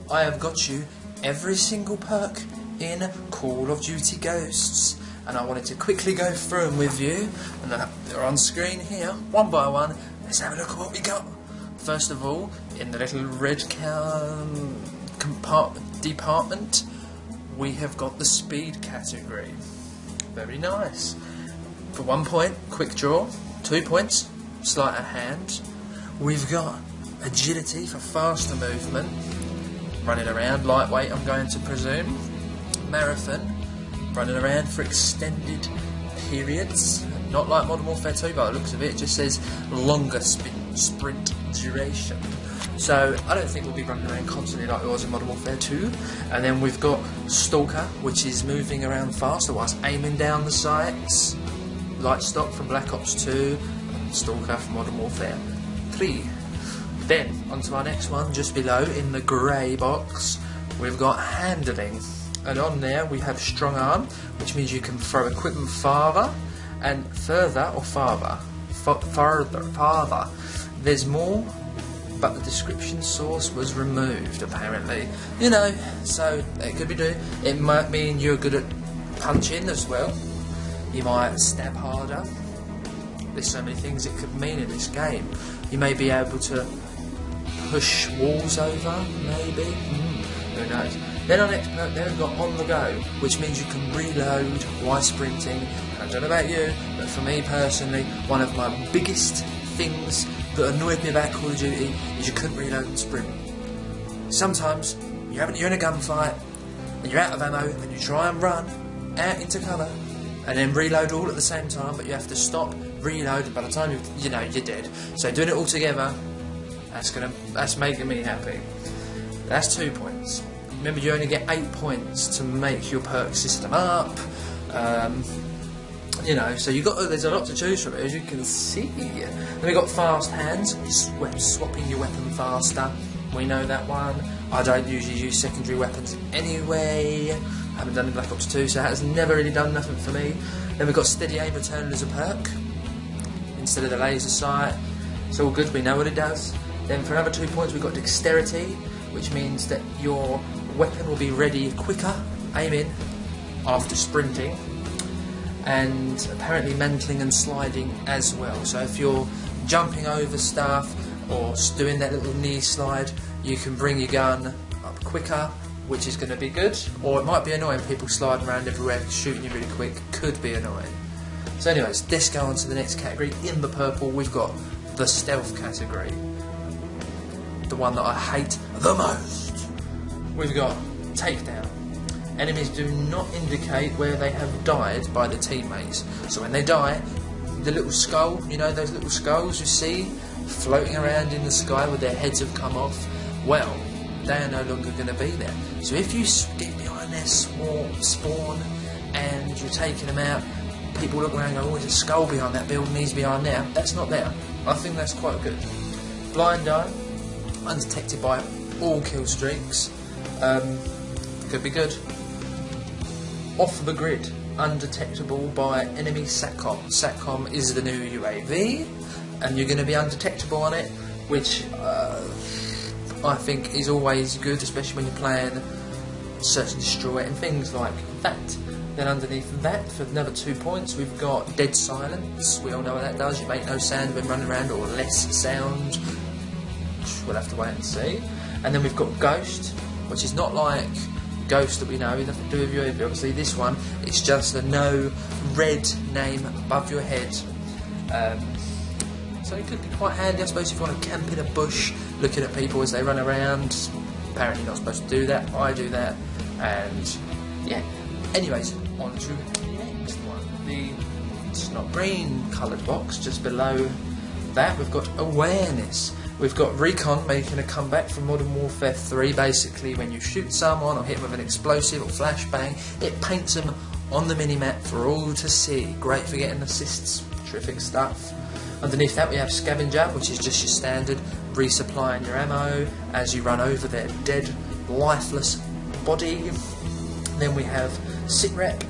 I have got you every single perk in Call of Duty Ghosts, and I wanted to quickly go through them with you, and they're on screen here, one by one. Let's have a look at what we got. First of all, in the little red department, we have got the speed category. Very nice. For 1 point, quick draw. 2 points, sleight of hand. We've got agility for faster movement. Running around, lightweight I'm going to presume. Marathon, running around for extended periods. Not like Modern Warfare 2, by the looks of it, it just says longer sprint duration. So I don't think we'll be running around constantly like it was in Modern Warfare 2. And then we've got Stalker, which is moving around faster whilst aiming down the sights. Light Stock from Black Ops 2, and Stalker from Modern Warfare 3. Then, onto our next one, just below, in the grey box, we've got Handling. And on there we have Strong Arm, which means you can throw equipment farther, and further, or farther. Farther. There's more, but the description source was removed, apparently. You know, so it could be doing. It might mean you're good at punching as well. You might stab harder. There's so many things it could mean in this game. You may be able to push walls over, maybe. Who knows? Then our next perk there we've got On The Go, which means you can reload while sprinting. And I don't know about you, but for me personally, one of my biggest things that annoyed me about Call of Duty is you couldn't reload and sprint. Sometimes you're in a gunfight and you're out of ammo and you try and run out into cover and then reload all at the same time, but you have to stop, reload, and by the time you're dead. So doing it all together, that's making me happy. That's 2 points. Remember, you only get 8 points to make your perk system up. So there's a lot to choose from, as you can see. Then we got Fast Hands, swapping your weapon faster. We know that one. I don't usually use secondary weapons anyway. I haven't done it in Black Ops 2, so that has never really done nothing for me. Then we've got Steady Aim returned as a perk instead of the laser sight. It's all good, we know what it does. Then for another 2 points we've got Dexterity, which means that your weapon will be ready quicker, aiming, after sprinting. And apparently mantling and sliding as well. So if you're jumping over stuff or doing that little knee slide, you can bring your gun up quicker, which is going to be good. Or it might be annoying, people sliding around everywhere, shooting you really quick, could be annoying. So anyways, let's go on to the next category. In the purple we've got the Stealth category. The one that I hate the most. We've got Takedown. Enemies do not indicate where they have died by the teammates. So when they die, the little skull, you know those little skulls you see floating around in the sky with their heads have come off, well, they are no longer going to be there. So if you get behind their spawn and you're taking them out, people look around and go, oh, there's a skull behind that building, he's behind there. That's not there. I think that's quite good. Blind Eye, undetected by all kill streaks. Could be good. Off the Grid, undetectable by enemy SATCOM. SATCOM is the new UAV, and you're going to be undetectable on it, which I think is always good, especially when you're playing Search and Destroy and things like that. Then underneath that, for another 2 points, we've got Dead Silence. We all know what that does. You make no sound when running around, or less sound. We'll have to wait and see. And then we've got Ghost, which is not like Ghost that we know, nothing to do with UAV. Obviously this one, it's just a no red name above your head. So it could be quite handy, I suppose, if you want to camp in a bush looking at people as they run around. Apparently you're not supposed to do that, I do that, and yeah. Anyways, on to the next one. The snot green coloured box just below that, we've got Awareness. We've got Recon making a comeback from Modern Warfare 3. Basically, when you shoot someone or hit them with an explosive or flashbang, it paints them on the minimap for all to see. Great for getting assists, terrific stuff. Underneath that we have Scavenger, which is just your standard resupplying your ammo as you run over their dead, lifeless body. Then we have SITREP,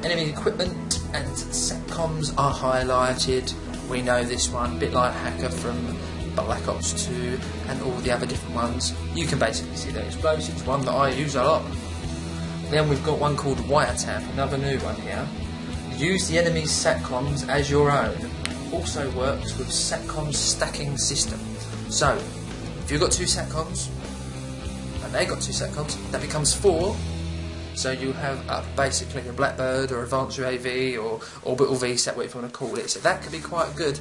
enemy equipment, and SATCOMs are highlighted. We know this one, a bit like Hacker from Black Ops 2 and all the other different ones. You can basically see the explosives, one that I use a lot. Then we've got one called Wiretap, another new one here. Use the enemy's SATCOMs as your own. Also works with SATCOM's stacking system. So, if you've got 2 SATCOMs, and they got 2 SATCOMs, that becomes 4. So you have basically a Blackbird or Advanced UAV or Orbital VSAT, whatever you want to call it. So that could be quite good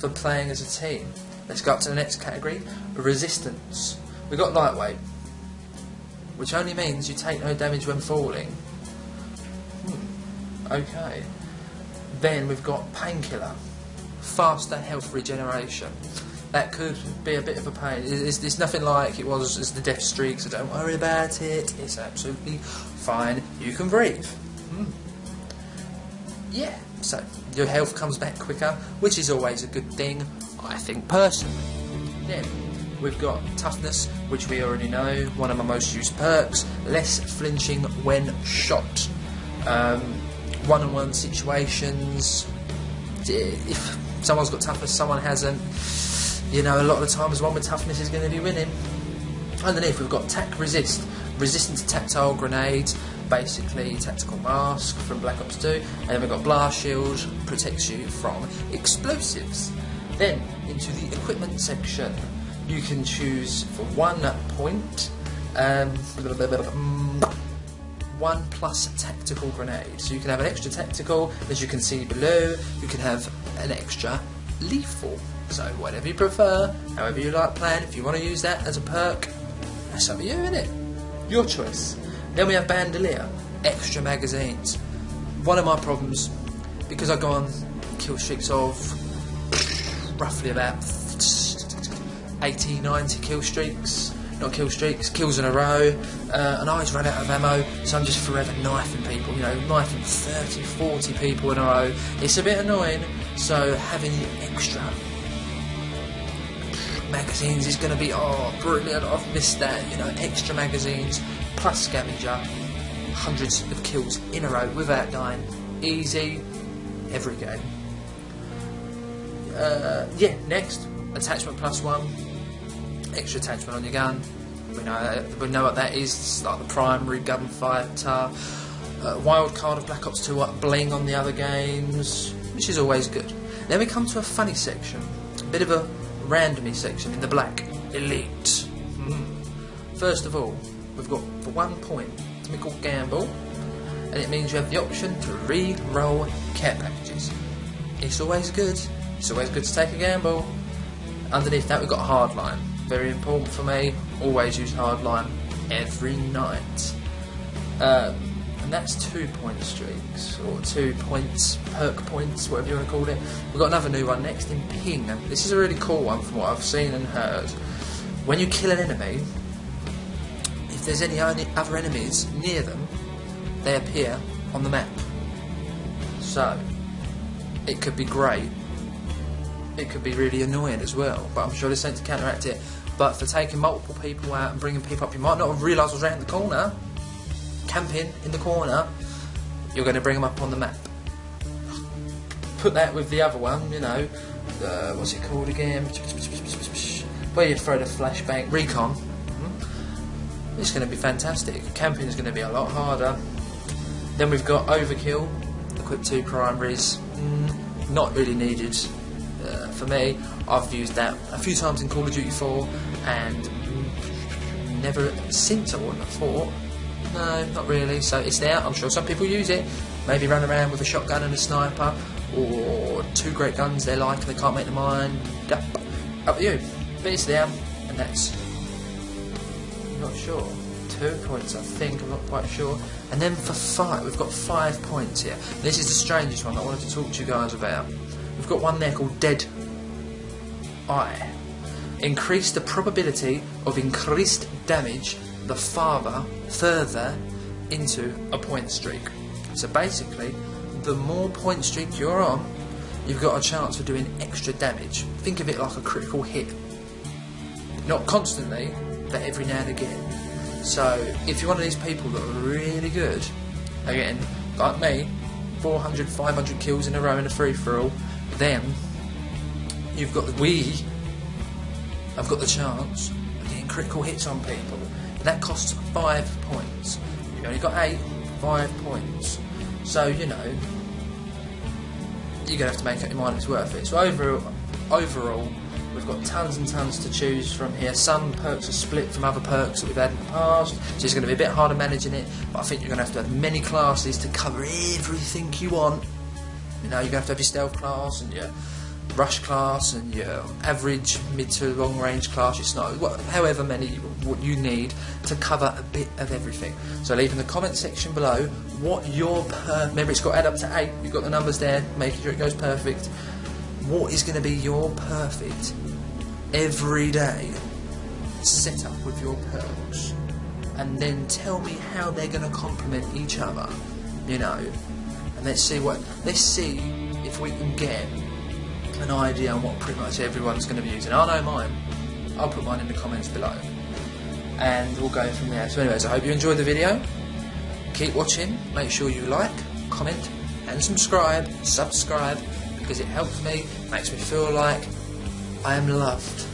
for playing as a team. Let's go up to the next category, Resistance. We've got Lightweight, which only means you take no damage when falling. Okay. Then we've got Painkiller, faster health regeneration. That could be a bit of a pain. It's nothing like it was as the Death Streak, so don't worry about it. It's absolutely fine. You can breathe. Yeah, so your health comes back quicker, which is always a good thing, I think personally. Then we've got Toughness, which we already know, one of my most used perks. Less flinching when shot. One-on-one situations. If someone's got Toughness, someone hasn't, you know, a lot of the times one with Toughness is going to be winning. Underneath we've got Tac Resist, resistant to tactile grenades, basically tactical mask from Black Ops 2, and then we've got Blast Shield, protects you from explosives. Then into the equipment section, you can choose for 1 point 1 plus tactical grenade. So you can have an extra tactical, as you can see below. You can have an extra lethal. So whatever you prefer, however you like playing. If you want to use that as a perk, that's up to you, innit? Your choice. Then we have Bandolier, extra magazines. One of my problems, because I go on kill streaks of roughly about 80, 90 kill streaks. Not kill streaks, kills in a row, and I always run out of ammo, so I'm just forever knifing people, you know, knifing 30, 40 people in a row. It's a bit annoying, so having the extra magazines is going to be, oh, brilliant, I've missed that, you know, extra magazines, plus scavenger, hundreds of kills in a row without dying, easy, every game. Yeah, next, attachment +1. Extra attachment on your gun. We know what that is. It's like the primary gunfighter. Wild card of Black Ops 2 bling on the other games, which is always good. Then we come to a funny section, a bit of a randomy section in the black. Elite. First of all, we've got for 1 point something called Gamble, and it means you have the option to re-roll care packages. It's always good. It's always good to take a gamble. Underneath that we've got Hardline. Very important for me, always use Hardline every night. And that's 2 point streaks, or 2 points, perk points, whatever you want to call it. We've got another new one next in Ping. This is a really cool one from what I've seen and heard. When you kill an enemy, if there's any other enemies near them, they appear on the map. So, it could be great. It could be really annoying as well, but I'm sure there's something to counteract it. But for taking multiple people out and bringing people up, you might not have realised was around the corner, camping in the corner, you're going to bring them up on the map. Put that with the other one, you know, what's it called again? Where you throw the flashbang, Recon. It's going to be fantastic. Camping is going to be a lot harder. Then we've got Overkill, equip 2 primaries, not really needed. For me, I've used that a few times in Call of Duty 4 and never since, I wouldn't have thought. No, not really. So it's there. I'm sure some people use it. Maybe run around with a shotgun and a sniper, or 2 great guns they like and they can't make their mind up to you. But it's there, and that's, I'm not sure, 2 points I think, I'm not quite sure. And then for fight, we've got 5 points here. This is the strangest one I wanted to talk to you guys about. We've got one there called Dead Eye. Increase the probability of increased damage the further into a point streak. So basically, the more point streak you're on, you've got a chance of doing extra damage. Think of it like a critical hit. Not constantly, but every now and again. So if you're one of these people that are really good, again, like me, 400, 500 kills in a row in a free-for-all, then you've got have got the chance of getting critical hits on people. And that costs 5 points. You've only got 8, 5 points. So, you know, you're going to have to make up your mind if it's worth it. So overall, we've got tons and tons to choose from here. Some perks are split from other perks that we've had in the past, so it's going to be a bit harder managing it, but I think you're going to have many classes to cover everything you want. You know, you're going to have your stealth class and your rush class and your average mid to long range class, your snow, however many what you need to cover a bit of everything. So leave in the comment section below what your remember it's got to add up to 8, you've got the numbers there, making sure it goes perfect. What is going to be your perfect everyday setup with your perks, and then tell me how they're going to complement each other, you know, and let's see if we can get an idea on what pretty much everyone's going to be using. I know mine. I'll put mine in the comments below and we'll go from there. So anyways, I hope you enjoyed the video. Keep watching, make sure you like, comment and subscribe because it helps me, makes me feel like I am loved.